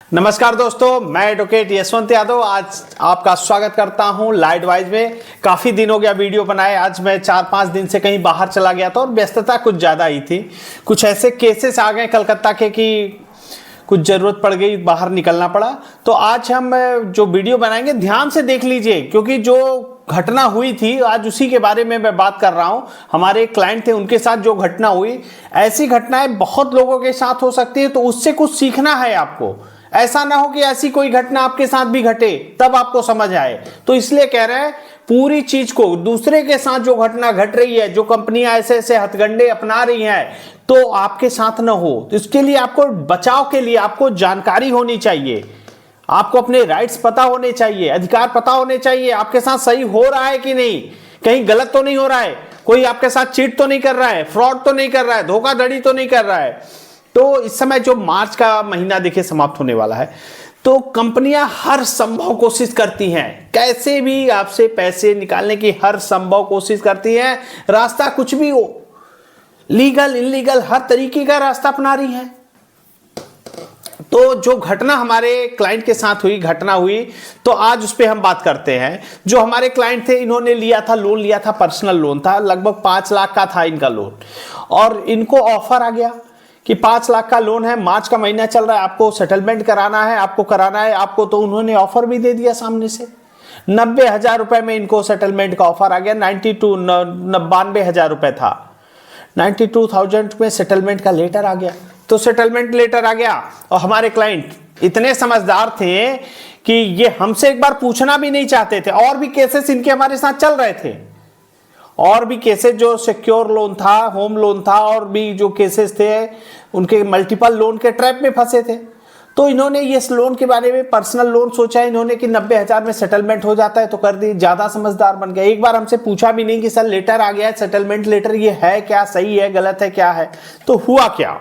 नमस्कार दोस्तों, मैं एडवोकेट यशवंत यादव आज आपका स्वागत करता हूं लाइट वाइज में। काफ़ी दिन हो गया वीडियो बनाए। आज मैं 4-5 दिन से कहीं बाहर चला गया था और व्यस्तता कुछ ज़्यादा ही थी। कुछ ऐसे केसेस आ गए कलकत्ता के कि कुछ ज़रूरत पड़ गई, बाहर निकलना पड़ा। तो आज हम जो वीडियो बनाएंगे ध्यान से देख लीजिए, क्योंकि जो घटना हुई थी आज उसी के बारे में मैं बात कर रहा हूं। हमारे एक क्लाइंट थे, उनके साथ जो घटना हुई, ऐसी घटनाएं बहुत लोगों के साथ हो सकती है, तो उससे कुछ सीखना है आपको। ऐसा ना हो कि ऐसी कोई घटना आपके साथ भी घटे तब आपको समझ आए। तो इसलिए कह रहे हैं पूरी चीज को, दूसरे के साथ जो घटना घट रही है, जो कंपनियां ऐसे ऐसे हथकंडे अपना रही हैं, तो आपके साथ ना हो। तो इसके लिए आपको बचाव के लिए आपको जानकारी होनी चाहिए, आपको अपने राइट्स पता होने चाहिए, अधिकार पता होने चाहिए। आपके साथ सही हो रहा है कि नहीं, कहीं गलत तो नहीं हो रहा है, कोई आपके साथ चीट तो नहीं कर रहा है, फ्रॉड तो नहीं कर रहा है, धोखाधड़ी तो नहीं कर रहा है। तो इस समय जो मार्च का महीना देखिए समाप्त होने वाला है, तो कंपनियां हर संभव कोशिश करती हैं, कैसे भी आपसे पैसे निकालने की हर संभव कोशिश करती हैं। रास्ता कुछ भी हो, लीगल इलीगल, हर तरीके का रास्ता अपना रही हैं। तो जो घटना हमारे क्लाइंट के साथ हुई, घटना हुई, तो आज उस पर हम बात करते हैं। जो हमारे क्लाइंट थे, इन्होंने लिया था लोन, लिया था, पर्सनल लोन था, लगभग 5 लाख का था इनका लोन। और इनको ऑफर आ गया कि 5 लाख का लोन है, मार्च का महीना चल रहा है, आपको सेटलमेंट कराना है, आपको कराना है आपको। तो उन्होंने ऑफर भी दे दिया सामने से। 90,000 रुपए में इनको सेटलमेंट का ऑफर आ गया। 92,000 रुपए था, 92,000 में सेटलमेंट का लेटर आ गया। तो सेटलमेंट लेटर आ गया और हमारे क्लाइंट इतने समझदार थे कि ये हमसे एक बार पूछना भी नहीं चाहते थे। और भी केसेस इनके हमारे साथ चल रहे थे, और भी केसेस जो सिक्योर लोन था, होम लोन था, और भी जो केसेस थे उनके मल्टीपल लोन के ट्रैप में फंसे थे। तो इन्होंने ये लोन के बारे में, पर्सनल लोन सोचा इन्होंने कि 90,000 में सेटलमेंट हो जाता है, तो कर दी। ज्यादा समझदार बन गया, एक बार हमसे पूछा भी नहीं कि सर लेटर आ गया है, सेटलमेंट लेटर, ये है क्या, सही है गलत है क्या है। तो हुआ क्या,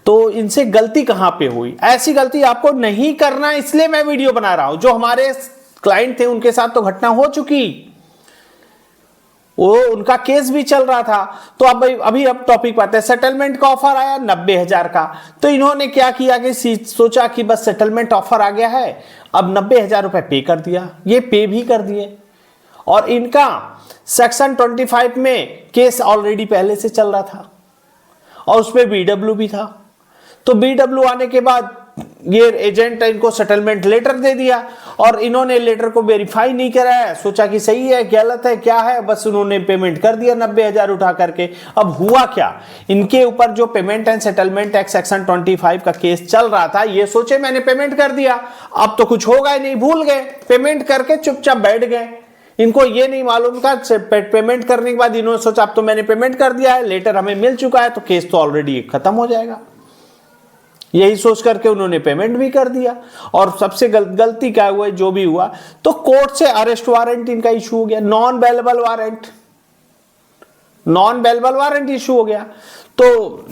तो इनसे गलती कहां पे हुई। ऐसी गलती आपको नहीं करना, इसलिए मैं वीडियो बना रहा हूं। जो हमारे क्लाइंट थे उनके साथ तो घटना हो चुकी, वो उनका केस भी चल रहा था। तो अब टॉपिक पाते हैं। सेटलमेंट का ऑफर आया 90,000 का। तो इन्होंने क्या किया कि सोचा कि बस सेटलमेंट ऑफर आ गया है, अब 90,000 रुपए पे कर दिया। ये पे भी कर दिए। और इनका सेक्शन 25 में केस ऑलरेडी पहले से चल रहा था और उसमें BW भी था। तो BW आने के बाद ये एजेंट इनको सेटलमेंट लेटर दे दिया और इन्होंने लेटर को वेरीफाई नहीं कराया, सोचा कि सही है गलत है क्या है, बस उन्होंने पेमेंट कर दिया 90,000 उठा करके। अब हुआ क्या, इनके ऊपर जो payment and settlement act section 25 का केस चल रहा था, ये सोचे मैंने पेमेंट कर दिया, अब तो कुछ होगा ही नहीं, भूल गए, पेमेंट करके चुपचाप बैठ गए। इनको ये नहीं मालूम था, पेमेंट करने के बाद इन्होंने सोचा अब तो मैंने पेमेंट कर दिया है, लेटर हमें मिल चुका है, तो केस तो ऑलरेडी खत्म हो जाएगा। यही सोच करके उन्होंने पेमेंट भी कर दिया। और सबसे गलती क्या हुआ, जो भी हुआ, तो कोर्ट से अरेस्ट वारंट इनका इशू हो गया, नॉन बेलेबल वारंट इशू हो गया। तो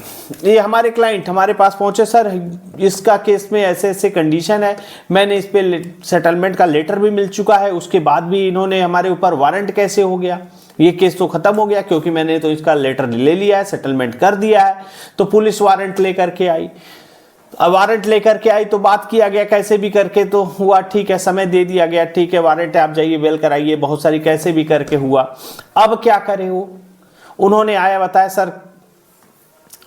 ये हमारे क्लाइंट हमारे पास पहुंचे, सर इसका केस में ऐसे ऐसे कंडीशन है, मैंने इस पे सेटलमेंट का लेटर भी मिल चुका है, उसके बाद भी इन्होंने हमारे ऊपर वारंट कैसे हो गया, ये केस तो खत्म हो गया क्योंकि मैंने तो इसका लेटर ले लिया है, सेटलमेंट कर दिया है। तो पुलिस वारंट लेकर के आई। अब वारंट लेकर के आई तो बात किया गया कैसे भी करके, तो हुआ ठीक है, समय दे दिया गया, ठीक है वारंट है, आप जाइए बेल कराइए, बहुत सारी कैसे भी करके हुआ। अब क्या करें, वो उन्होंने आया बताया सर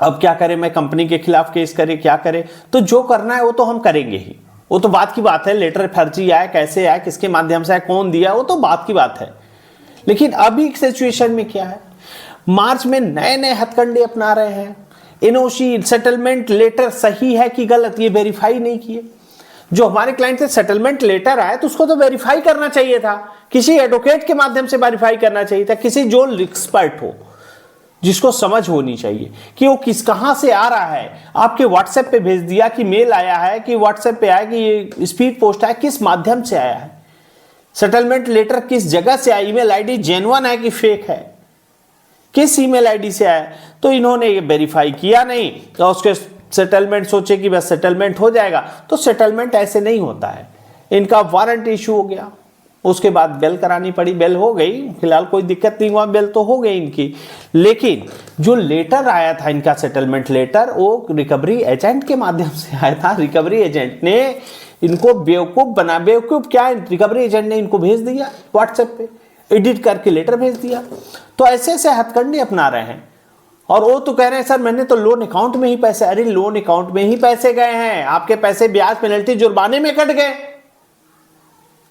अब क्या करें, मैं कंपनी के खिलाफ केस करे, क्या करें। तो जो करना है वो तो हम करेंगे ही, वो तो बात की बात है, लेटर फर्जी आया, कैसे आया, किसके माध्यम से आया, कौन दिया, वो तो बात की बात है। लेकिन अभी सिचुएशन में क्या है, मार्च में नए नए हथकंडे अपना रहे हैं। एनओसी सेटलमेंट लेटर सही है कि गलत, ये वेरीफाई नहीं किए। जो हमारे क्लाइंट से सेटलमेंट लेटर आया तो उसको तो वेरीफाई करना चाहिए था, किसी एडवोकेट के माध्यम से वेरीफाई करना चाहिए था, किसी जो एक्सपर्ट हो, जिसको समझ होनी चाहिए कि वो कहां से आ रहा है। आपके व्हाट्सएप पे भेज दिया कि मेल आया है, कि व्हाट्सएप पे आया, कि ये स्पीड पोस्ट आया, किस माध्यम से आया है, सेटलमेंट लेटर किस जगह से आया, ईमेल आईडी जेन्युइन है कि फेक है, किस ईमेल आईडी से आया। तो इन्होंने ये वेरीफाई किया नहीं, तो उसके सेटलमेंट सोचे कि बस सेटलमेंट हो जाएगा। तो सेटलमेंट ऐसे नहीं होता है, इनका वारंट इशू हो गया। उसके बाद बेल करानी पड़ी, बेल हो गई, फिलहाल कोई दिक्कत नहीं हुआ, बेल तो हो गई इनकी। लेकिन जो लेटर आया था इनका सेटलमेंट लेटर, वो रिकवरी एजेंट के माध्यम से आया था। रिकवरी एजेंट ने इनको बेवकूफ बना, बेवकूफ क्या, रिकवरी एजेंट ने इनको भेज दिया व्हाट्सएप पे, एडिट करके लेटर भेज दिया। तो ऐसे ऐसे हथकंडे अपना रहे हैं। और वो तो कह रहे हैं सर मैंने तो लोन अकाउंट में ही पैसे, अरे लोन अकाउंट में ही पैसे गए हैं, आपके पैसे ब्याज पेनल्टी जुर्माने में कट गए।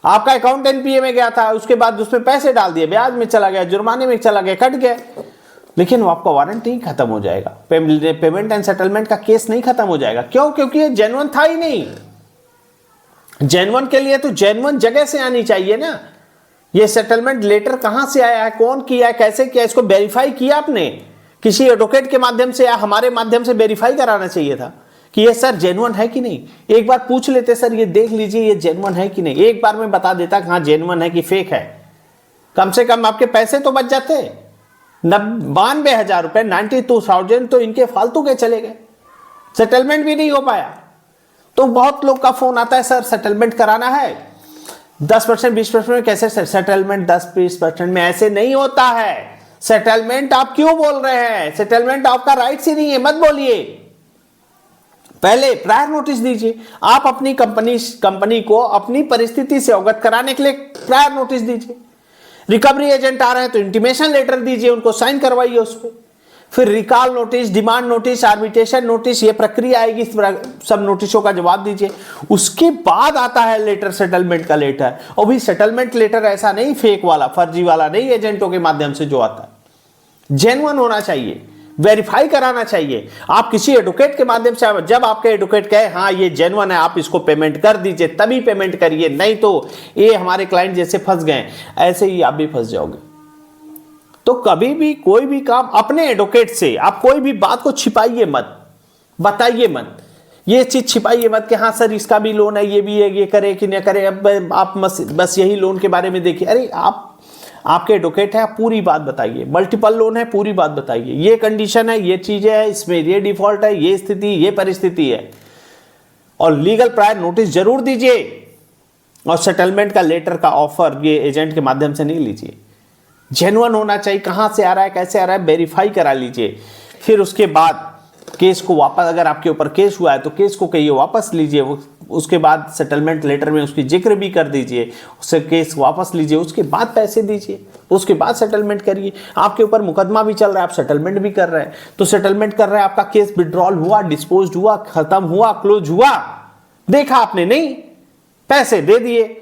आपका अकाउंट एनपीए में गया था, उसके बाद उसमें पैसे डाल दिए, ब्याज में चला गया, जुर्माने में चला गया, कट गए। लेकिन वो आपका वारंट नहीं खत्म हो जाएगा, पेमेंट एंड सेटलमेंट का केस नहीं खत्म हो जाएगा। क्यों? क्योंकि ये जेन्युइन था ही नहीं। जेन्युइन के लिए तो जेन्युइन जगह से आनी चाहिए ना। ये सेटलमेंट लेटर कहां से आया है, कौन किया है, कैसे किया, इसको वेरीफाई किया आपने? किसी एडवोकेट के माध्यम से या हमारे माध्यम से वेरीफाई कराना चाहिए था कि ये सर जेन्युइन है कि नहीं। एक बार पूछ लेते सर ये देख लीजिए ये जेन्युइन है कि नहीं, एक बार में बता देता कि हाँ जेन्युइन है कि फेक है। कम से कम आपके पैसे तो बच जाते। 92,000 रुपए, 92,000 तो इनके फालतू के चले गए, सेटलमेंट भी नहीं हो पाया। तो बहुत लोग का फोन आता है सर सेटलमेंट कराना है, 10% 20% में कैसे सेटलमेंट 10-20% में, ऐसे नहीं होता है। सेटलमेंट आप क्यों बोल रहे हैं? सेटलमेंट आपका राइट ही नहीं है, मत बोलिए। पहले प्रायर नोटिस दीजिए। आप अपनी कंपनी को अपनी परिस्थिति से अवगत कराने के लिए प्रायर नोटिस दीजिए। रिकवरी एजेंट आ रहे हैं तो इंटीमेशन लेटर दीजिए, उनको साइन करवाइए उस पर। फिर recall notice, demand notice, arbitration notice, ये प्रक्रिया आएगी, सब नोटिसों का जवाब दीजिए। उसके बाद आता है लेटर, सेटलमेंट का लेटर। और भी सेटलमेंट लेटर ऐसा नहीं फेक वाला, फर्जी वाला नहीं, एजेंटों के माध्यम से जो आता है, जेन्युइन होना चाहिए, वेरीफाई कराना चाहिए। आप किसी एडवोकेट के माध्यम से, जब आपके एडवोकेट कहे हाँ ये जेन्युइन है, आप इसको पेमेंट कर दीजिए, तभी पेमेंट करिए, नहीं तो ये हमारे क्लाइंट जैसे फंस गए ऐसे ही आप भी फंस जाओगे। तो कभी भी कोई भी काम अपने एडवोकेट से, आप कोई भी बात को छिपाइए मत, बताइए मत, ये चीज छिपाइए मत कि हाँ सर इसका भी लोन है, ये भी है, ये करे कि नहीं करे, अब आप बस यही लोन के बारे में देखिए। अरे आपके एडवोकेट है, आप पूरी बात बताइए। मल्टीपल लोन है, पूरी बात बताइए, ये कंडीशन है, ये चीजें है, इसमें ये डिफॉल्ट है, ये स्थिति, ये परिस्थिति है। और लीगल प्रायर नोटिस जरूर दीजिए। और सेटलमेंट का लेटर का ऑफर ये एजेंट के माध्यम से नहीं लीजिए, जेन्युइन होना चाहिए। कहां से आ रहा है, कैसे आ रहा है, वेरीफाई करा लीजिए। फिर उसके बाद केस को वापस, अगर आपके ऊपर केस हुआ है तो केस को कहिए वापस लीजिए। उसके बाद सेटलमेंट लेटर में उसकी जिक्र भी कर दीजिए, उससे केस वापस लीजिए, उसके बाद पैसे दीजिए, उसके बाद सेटलमेंट करिए। आपके ऊपर मुकदमा भी चल रहा है, आप सेटलमेंट भी कर रहे हैं, तो सेटलमेंट कर रहे हैं, आपका केस विड्रॉल हुआ, डिस्पोज हुआ, खत्म हुआ, क्लोज हुआ, देखा आपने नहीं, पैसे दे दिए।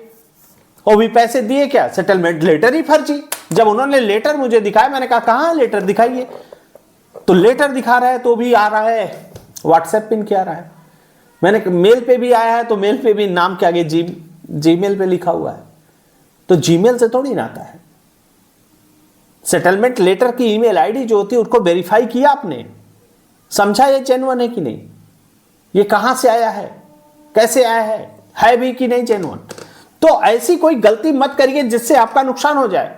और भी पैसे दिए क्या, सेटलमेंट लेटर ही फर्जी। जब उन्होंने लेटर मुझे दिखाया, मैंने कहा कहां लेटर दिखाइए, तो लेटर दिखा रहा है तो भी आ रहा है व्हाट्सएप पिन क्या रहा है। मैंने मेल पे भी आया है तो मेल पे भी नाम के आगे जीमेल पे लिखा हुआ है, तो जीमेल से थोड़ी ना आता है। सेटलमेंट लेटर की ईमेल आईडी जो होती है उसको वेरीफाई किया आपने, समझा ये जेन्युइन है कि नहीं, ये कहां से आया है, कैसे आया है भी कि नहीं जेन्युइन। तो ऐसी कोई गलती मत करिए जिससे आपका नुकसान हो जाए।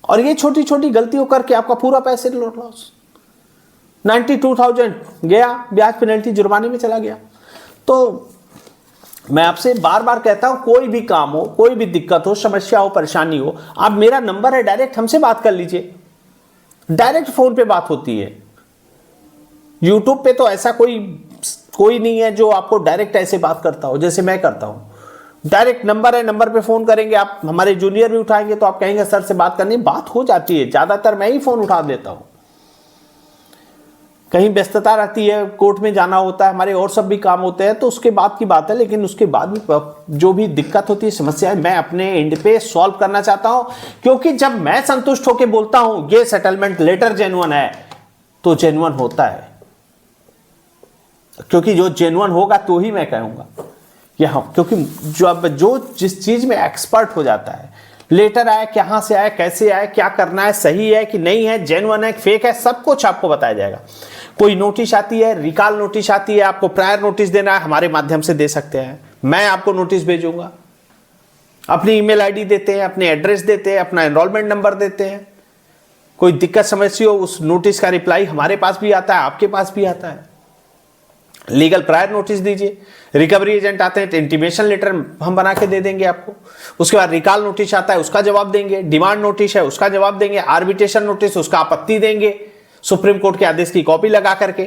और ये छोटी छोटी गलतियों करके आपका पूरा पैसे लॉस, 92,000 गया, ब्याज पेनल्टी जुर्माने में चला गया। तो मैं आपसे बार बार कहता हूं, कोई भी काम हो, कोई भी दिक्कत हो, समस्या हो, परेशानी हो, आप, मेरा नंबर है, डायरेक्ट हमसे बात कर लीजिए। डायरेक्ट फोन पे बात होती है। यूट्यूब पे तो ऐसा कोई नहीं है जो आपको डायरेक्ट ऐसे बात करता हो जैसे मैं करता हूं। डायरेक्ट नंबर है, नंबर पे फोन करेंगे आप, हमारे जूनियर भी उठाएंगे तो आप कहेंगे सर से बात करनी, बात हो जाती है। ज्यादातर मैं ही फोन उठा देता हूं, कहीं व्यस्तता रहती है, कोर्ट में जाना होता है, हमारे और सब भी काम होते हैं, तो उसके बाद की बात है। लेकिन उसके बाद भी जो भी दिक्कत होती है, समस्या है, मैं अपने एंड पे सॉल्व करना चाहता हूं। क्योंकि जब मैं संतुष्ट होकर बोलता हूं ये सेटलमेंट लेटर जेन्युइन है, तो जेन्युइन होता है। क्योंकि जो जेन्युइन होगा तो ही मैं कहूंगा कि हाँ, क्योंकि जो जिस चीज में एक्सपर्ट हो जाता है, लेटर आया, कहां से आया, कैसे आया, क्या करना है, सही है कि नहीं है, जेन्युइन है, फेक है, सब कुछ आपको बताया जाएगा। कोई नोटिस आती है, रिकॉल नोटिस आती है, आपको प्रायर नोटिस देना है, हमारे माध्यम से दे सकते हैं, मैं आपको नोटिस भेजूंगा। अपनी ईमेल आईडी देते हैं, अपने एड्रेस देते हैं, अपना एनरोलमेंट नंबर देते हैं। कोई दिक्कत समस्या हो, उस नोटिस का रिप्लाई हमारे पास भी आता है, आपके पास भी आता है। लीगल प्रायर नोटिस दीजिए। रिकवरी एजेंट आते हैं तो इंटीमेशन लेटर हम बना के दे देंगे आपको। उसके बाद रिकॉल नोटिस आता है, उसका जवाब देंगे। डिमांड नोटिस है, उसका जवाब देंगे। आर्बिट्रेशन नोटिस, उसका आपत्ति देंगे सुप्रीम कोर्ट के आदेश की कॉपी लगा करके,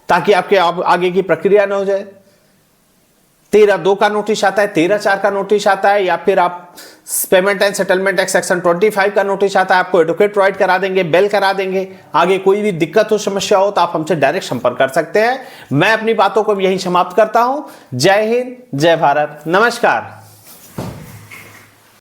ताकि आपके आगे की प्रक्रिया न हो जाए। 13(2) का नोटिस आता है, 13(4) का नोटिस आता है, या फिर आप payment and settlement act section 25 का नोटिस आता है। आपको एडवोकेट प्रोवाइड करा देंगे, बेल करा देंगे। आगे कोई भी दिक्कत हो, समस्या हो तो आप हमसे डायरेक्ट संपर्क कर सकते हैं। मैं अपनी बातों को यहीं समाप्त करता हूं। जय हिंद, जय भारत, नमस्कार।